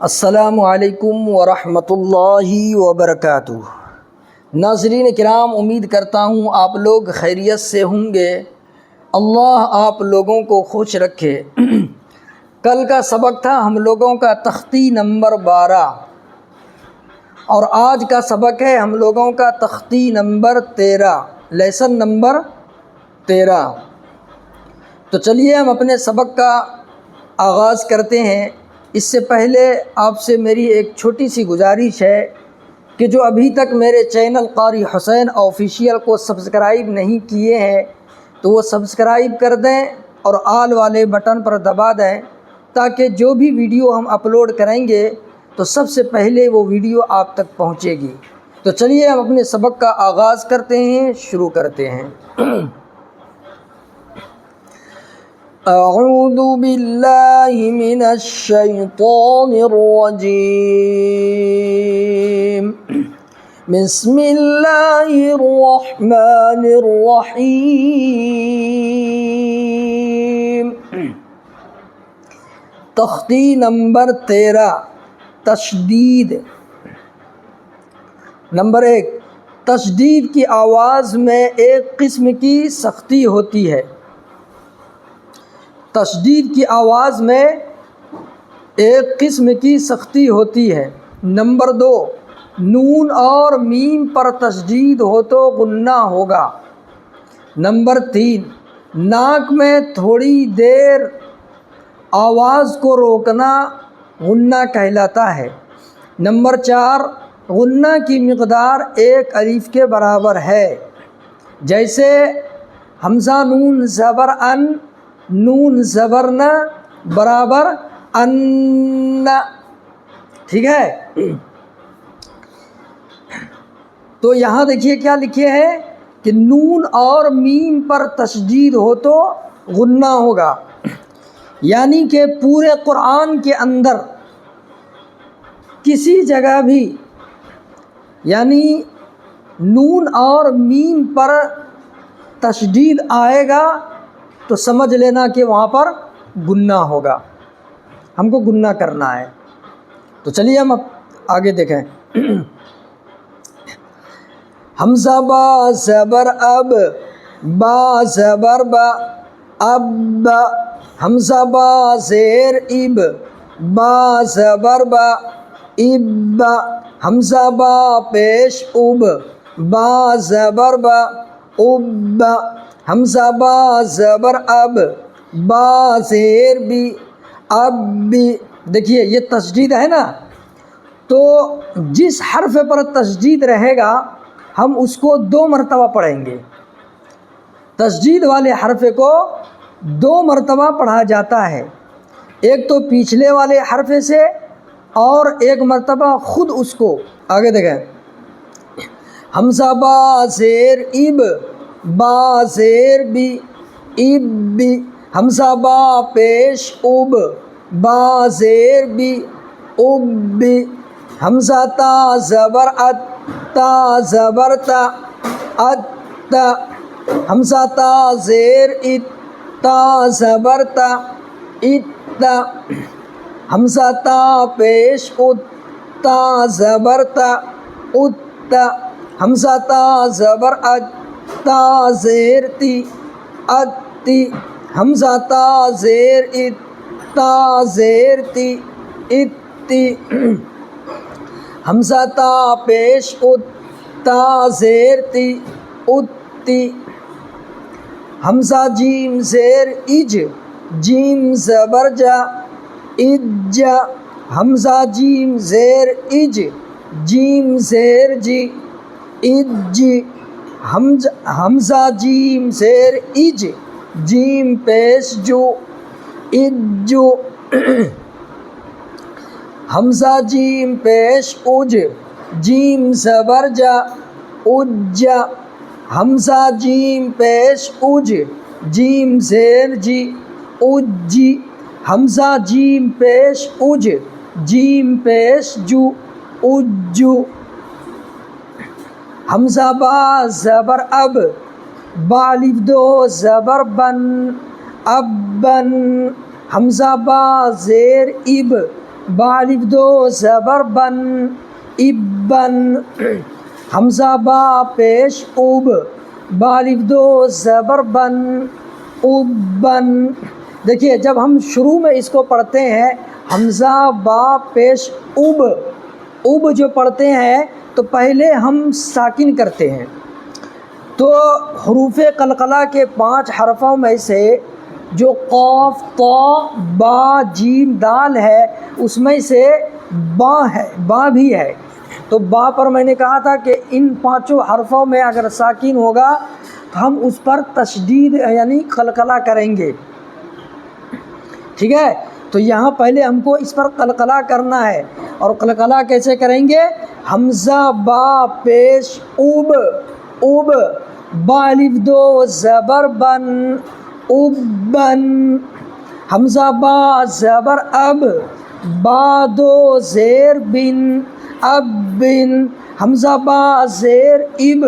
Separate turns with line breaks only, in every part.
السلام علیکم ورحمۃ اللہ وبرکاتہ۔ ناظرین کرام، امید کرتا ہوں آپ لوگ خیریت سے ہوں گے۔ اللہ آپ لوگوں کو خوش رکھے۔ کل کا سبق تھا ہم لوگوں کا تختی نمبر 12 اور آج کا سبق ہے ہم لوگوں کا تختی نمبر 13، لیسن نمبر 13۔ تو چلیے ہم اپنے سبق کا آغاز کرتے ہیں۔ اس سے پہلے آپ سے میری ایک چھوٹی سی گزارش ہے کہ جو ابھی تک میرے چینل قاری حسین آفیشیل کو سبسکرائب نہیں کیے ہیں تو وہ سبسکرائب کر دیں اور آل والے بٹن پر دبا دیں تاکہ جو بھی ویڈیو ہم اپلوڈ کریں گے تو سب سے پہلے وہ ویڈیو آپ تک پہنچے گی۔ تو چلیے ہم اپنے سبق کا آغاز کرتے ہیں، شروع کرتے ہیں۔ اعوذ باللہ من الشیطان الرجیم، بسم اللہ الرحمن الرحیم۔ تختی نمبر 13، تشدید۔ نمبر 1، تشدید کی آواز میں ایک قسم کی سختی ہوتی ہے۔ تشدید کی آواز میں ایک قسم کی سختی ہوتی ہے۔ نمبر 2، نون اور میم پر تشدید ہو تو غنہ ہوگا۔ نمبر 3، ناک میں تھوڑی دیر آواز کو روکنا غنہ کہلاتا ہے۔ نمبر 4، غنہ کی مقدار 1 الف کے برابر ہے، جیسے حمزہ نون زبر ان، نون زبر نہ برابر ان۔ ٹھیک ہے، تو یہاں دیکھیے کیا لکھے ہیں کہ نون اور میم پر تشدید ہو تو غنہ ہوگا، یعنی کہ پورے قرآن کے اندر کسی جگہ بھی یعنی نون اور میم پر تشدید آئے گا تو سمجھ لینا کہ وہاں پر غنہ ہوگا، ہم کو غنہ کرنا ہے۔ تو چلیے ہم اب آگے دیکھیں۔ حمزہ با زبر اب، با زبر با، اب، حمزہ با زیر اب، با زبر با، اب، حمزہ با پیش اب، با زبر با، اب، حمزہ با زبر اب، با زیر بی، اب بی۔ دیکھیے یہ تشدید ہے نا، تو جس حرف پر تشدید رہے گا ہم اس کو 2 مرتبہ پڑھیں گے۔ تشدید والے حرف کو 2 مرتبہ پڑھا جاتا ہے، ایک تو پچھلے والے حرف سے اور ایک مرتبہ خود اس کو۔ آگے دیکھیں، حمزہ با زیر اب، با زیر بی، اب بی، حمزہ با پیش اب، با زیر بی، اب بی، حمزہ تا زبر ات، تا زبر تا، ات تا، حمزہ تا زیر ات، تا زبر تا، ات تا، حمزہ تا پیش ات، تا زبر تا، ات تا، حمزہ تا زبر ات، تا زیر تی، ات تی، حمزہ تا زیر ات، تا زیر تی، ات تی، حمزہ تا پیش ات، تا زیر تی، ات تی، حمزہ جیم زیر اج، جیم زبر جا، اج، حمزہ جیم زیر اج، جیم زیر جی، اج، حمزہ جیم زیر اج، جیم پیش جو، اجو، حمزہ جیم پیش اج، جیم زبر جا، اج، حمزہ جیم پیش اج، جیم زیر جی، اجی، حمزہ جیم پیش اج، جیم پیش جو، اجو، حمزہ با زبر اب، با الف 2 زبر بن، اب بن، حمزہ با زیر اب، با الف دو زبر بن ابن حمزہ با پیش اوب با الف دو زبر بن ابن. دیکھیے جب ہم شروع میں اس کو پڑھتے ہیں حمزہ با پیش اوب اوب جو پڑھتے ہیں تو پہلے ہم ساکن کرتے ہیں. تو حروف قلقلہ کے 5 حرفوں میں سے جو قاف طا با جیم دال ہے اس میں سے با ہے، با بھی ہے. تو با پر میں نے کہا تھا کہ ان 5 حرفوں میں اگر ساکن ہوگا تو ہم اس پر تشدید یعنی قلقلہ کریں گے. ٹھیک ہے، تو یہاں پہلے ہم کو اس پر قلقلہ کرنا ہے. اور قلقلہ کیسے کریں گے؟ حمزہ با پیش اوب اوب با الف دو زبر بن ابن حمزہ با زبر اب با دو زیر بن اب بن حمزہ با زیر اب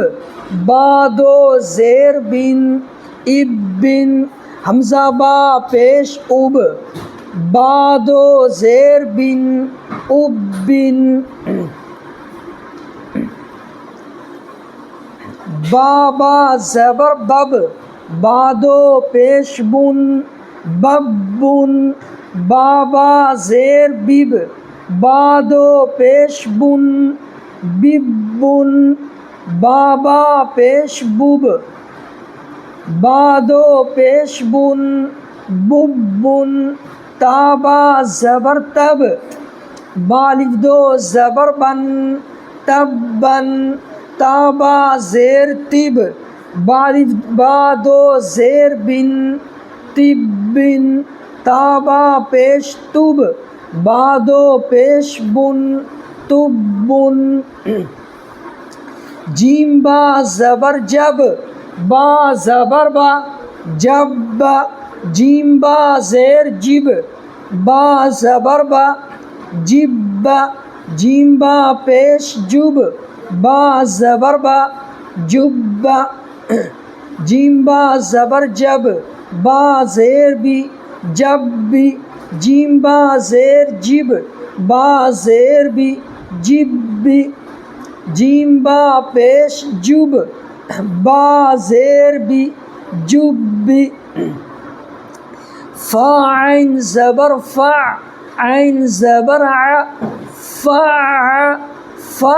با دو زیر بن اب بن حمزہ با پیش اب با دو زیر بن اب بن با با زبر بب با دو پیش بن بب بن با با زیر بب با دو پیش بن بب بن با با پیش بب با دو پیش بن بب بن تا با زبر تب با الف دو زبر بن تب بن تا با زیر تب با دو زیر بن تب بن تا با پیش تب با دو پیش بن تب بن جیم با زبر جب با زبر با جب با جیم با زیر جب با زبر با جب با جیم با پیش جب با زبر با جب با جیم با زبر جب با زیر بی جب بی جیم با زیر جب با زیر بی جب بی جیم با پیش جب با زیر بی جب بی فا عین زبر فا عین زبر ع فا فا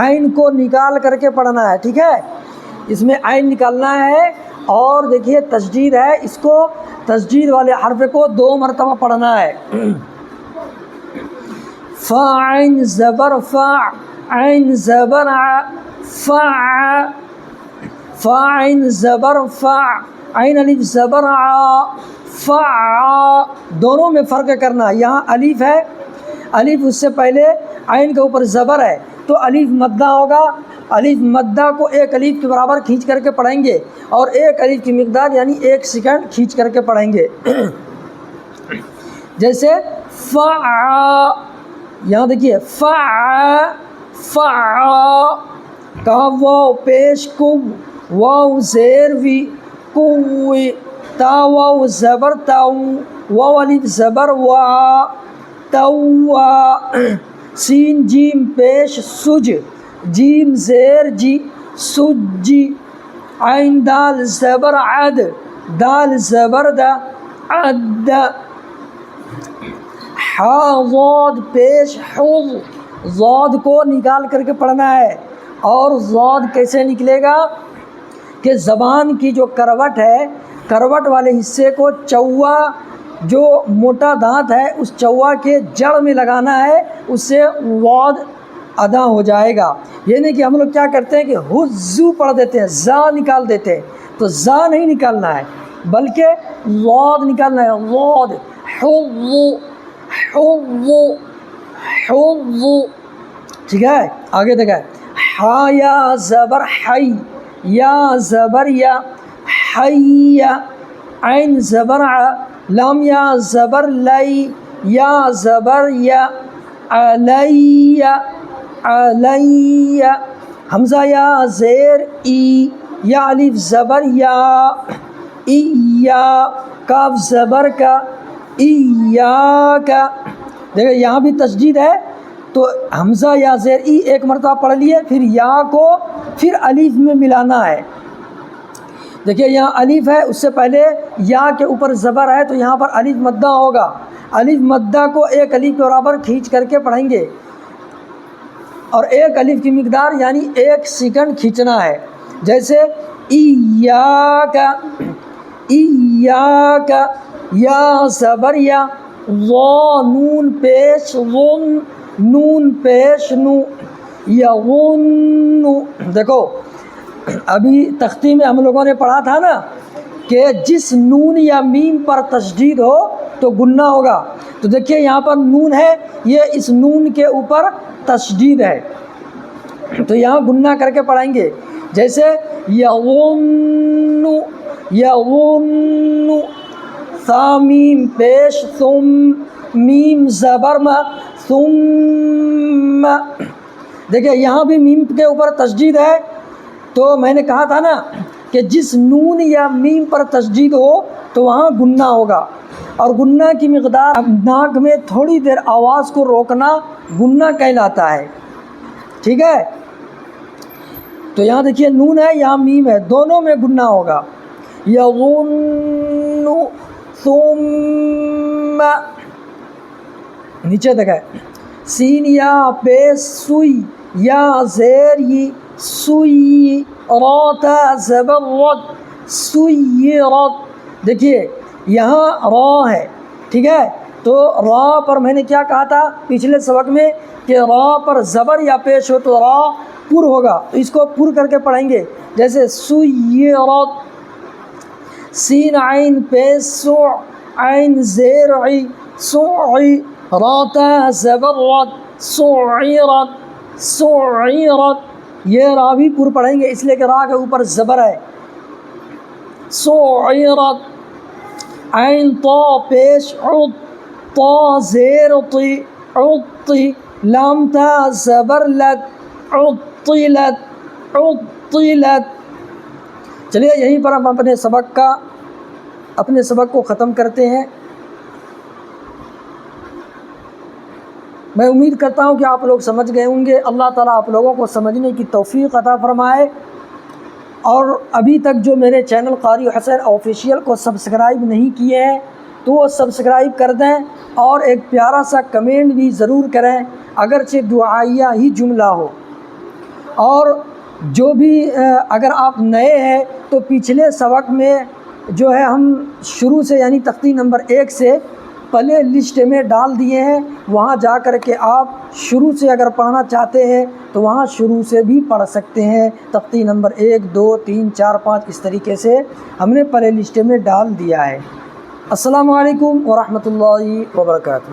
عین کو نکال کر کے پڑھنا ہے. ٹھیک ہے، اس میں عین نکالنا ہے. اور دیکھیے تشدید ہے، اس کو تشدید والے حرف کو 2 مرتبہ پڑھنا ہے. فا عین زبر فا عین زبر ع فا فا عین زبر فا عین الف زبر ع فا. دونوں میں فرق کرنا. یہاں الف ہے، الف اس سے پہلے عین کے اوپر زبر ہے تو الف مدہ ہوگا. الف مدہ کو 1 الف کے برابر کھینچ کر کے پڑھیں گے اور 1 الف کی مقدار یعنی 1 سیکنڈ کھینچ کر کے پڑھیں گے. جیسے فا، یہاں دیکھیے فا فا کہا واو پیش کب واو زیر وی کوی تا واو زبر تاؤ واو الف زبر وا توا سین جیم پیش سج جیم زیر جی سجی عین دال زبر عد دال زبر دا عد حا ضاد پیش حض ضاد کو نکال کر کے پڑھنا ہے. اور ضاد کیسے نکلے گا کہ زبان کی جو کروٹ ہے، کروٹ والے حصے کو چوا جو موٹا دانت ہے اس چوا کے جڑ میں لگانا ہے، اس سے واد ادا ہو جائے گا. یہ نہیں کہ ہم لوگ کیا کرتے ہیں کہ حزو پڑھ دیتے ہیں، زا نکال دیتے ہیں. تو زا نہیں نکالنا ہے بلکہ واد نکالنا ہے. واد حو حو حو. ٹھیک ہے، آگے دیکھیں حا یا زبر حی یا زبر یا حی عین زبر ع لام یا زبر لی یا زبر یا علی علی حمزہ یا زیر ای یا الف زبر یا ای یا کاف زبر کا ای یا کا دیکھیں یہاں بھی تشدید ہے تو حمزہ یا زیر ای ایک مرتبہ پڑھ لیے، پھر یا کو پھر الف میں ملانا ہے۔ دیکھیے یہاں الف ہے، اس سے پہلے یا کے اوپر زبر ہے تو یہاں پر الف مدہ ہوگا، الف مدہ کو ایک الف کے برابر کھینچ کر کے پڑھیں گے، اور ایک الف کی مقدار یعنی 1 سیکنڈ کھینچنا ہے۔ جیسے ایاک، ایاک، یا زبر یا، وا نون پیش ون، نون پیش نو، یغن۔ دیکھو ابھی تختی میں ہم لوگوں نے پڑھا تھا نا کہ جس نون یا میم پر تشدید ہو تو گنہ ہوگا، تو دیکھیے یہاں پر نون ہے، یہ اس نون کے اوپر تشدید ہے تو یہاں گنہ کر کے پڑھیں گے۔ جیسے یغن، یغن، ثا میم پیش ثم، میم زبر ما، ثم۔ دیکھیں یہاں بھی میم کے اوپر تشدید ہے تو میں نے کہا تھا نا کہ جس نون یا میم پر تشدید ہو تو وہاں گنہ ہوگا، اور گنہ کی مقدار ناک میں تھوڑی دیر آواز کو روکنا گنہ کہلاتا ہے، ٹھیک ہے؟ تو یہاں دیکھیے نون ہے یہاں میم ہے، دونوں میں گنہ ہوگا۔ یغن ثم، نیچے دیکھیں سین یا پیش سوئی، یا زیر ی، سوئی، را تا زبر رت، سویرت۔ دیکھیے یہاں را ہے، ٹھیک ہے؟ تو را پر میں نے کیا کہا تھا پچھلے سبق میں کہ را پر زبر یا پیش ہو تو را پر ہوگا، تو اس کو پر کر کے پڑھیں گے۔ جیسے سویرت، سین عین پیش سو، عین زیر عی، سوعی، را تا زبر رت، سعیرت، سعیرت۔ یہ را بھی پر پڑھیں گے اس لیے کہ را کے اوپر زبر ہے۔ سعیرت، عین طا پیش عط، طا زیر طی، عطی، لام تا زبر لت، عطلت، عطلت۔ چلیے یہیں پر ہم اپنے سبق کو ختم کرتے ہیں۔ میں امید کرتا ہوں کہ آپ لوگ سمجھ گئے ہوں گے۔ اللہ تعالیٰ آپ لوگوں کو سمجھنے کی توفیق عطا فرمائے، اور ابھی تک جو میرے چینل قاری حسین آفیشیل کو سبسکرائب نہیں کیے ہیں تو وہ سبسکرائب کر دیں، اور ایک پیارا سا کمنٹ بھی ضرور کریں اگرچہ دعائیہ ہی جملہ ہو۔ اور جو بھی اگر آپ نئے ہیں تو پچھلے سبق میں جو ہے ہم شروع سے یعنی تختی نمبر 1 سے پلے لسٹ میں ڈال دیے ہیں، وہاں جا کر کے آپ شروع سے اگر پڑھنا چاہتے ہیں تو وہاں شروع سے بھی پڑھ سکتے ہیں۔ تختی نمبر 1 2 3 4 5 اس طریقے سے ہم نے پلے لسٹ میں ڈال دیا ہے۔ السلام علیکم ورحمۃ اللہ وبرکاتہ۔